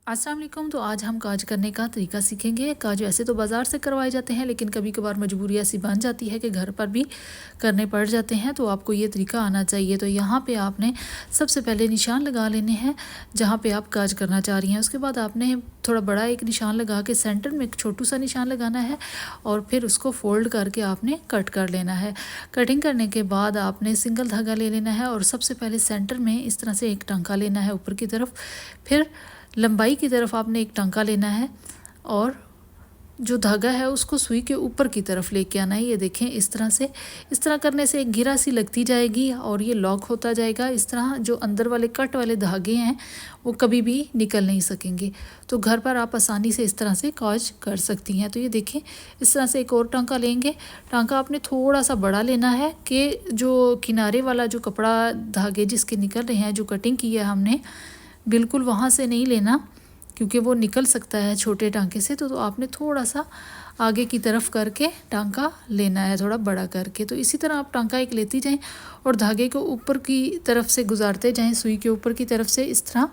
अस्सलाम वालेकुम। तो आज हम काज करने का तरीका सीखेंगे। काज वैसे तो बाज़ार से करवाए जाते हैं, लेकिन कभी कभार मजबूरी ऐसी बन जाती है कि घर पर भी करने पड़ जाते हैं, तो आपको ये तरीका आना चाहिए। तो यहाँ पे आपने सबसे पहले निशान लगा लेने हैं जहाँ पे आप काज करना चाह रही हैं। उसके बाद आपने थोड़ा बड़ा एक निशान लगा के सेंटर में एक छोटू सा निशान लगाना है और फिर उसको फोल्ड करके आपने कट कर लेना है। कटिंग करने के बाद आपने सिंगल धागा ले लेना है और सबसे पहले सेंटर में इस तरह से एक टांका लेना है ऊपर की तरफ। फिर लंबाई की तरफ आपने एक टांका लेना है और जो धागा है उसको सुई के ऊपर की तरफ लेके आना है। ये देखें इस तरह से, इस तरह करने से एक घेरा सी लगती जाएगी और ये लॉक होता जाएगा। इस तरह जो अंदर वाले कट वाले धागे हैं वो कभी भी निकल नहीं सकेंगे। तो घर पर आप आसानी से इस तरह से काज कर सकती हैं। तो ये देखें इस तरह से एक और टांका लेंगे। टांका आपने थोड़ा सा बड़ा लेना है कि जो किनारे वाला जो कपड़ा धागे जिसके निकल रहे हैं, जो कटिंग की है हमने, बिल्कुल वहाँ से नहीं लेना क्योंकि वो निकल सकता है छोटे टांके से। तो आपने थोड़ा सा आगे की तरफ करके टांका लेना है, थोड़ा बड़ा करके। तो इसी तरह आप टांका एक लेती जाएं और धागे को ऊपर की तरफ से गुजारते जाएं, सुई के ऊपर की तरफ से इस तरह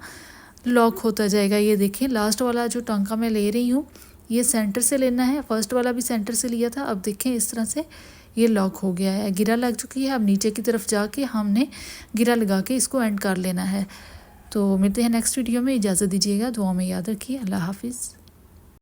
लॉक होता जाएगा। ये देखें लास्ट वाला जो टांका मैं ले रही हूँ ये सेंटर से लेना है, फर्स्ट वाला भी सेंटर से लिया था। अब देखें इस तरह से ये लॉक हो गया है, गिरा लग चुकी है। अब नीचे की तरफ जाके हमने गिरा लगा के इसको एंड कर लेना है। तो मिलते हैं नेक्स्ट वीडियो में। इजाज़त दीजिएगा, दुआ में याद रखिए। अल्लाह हाफिज़।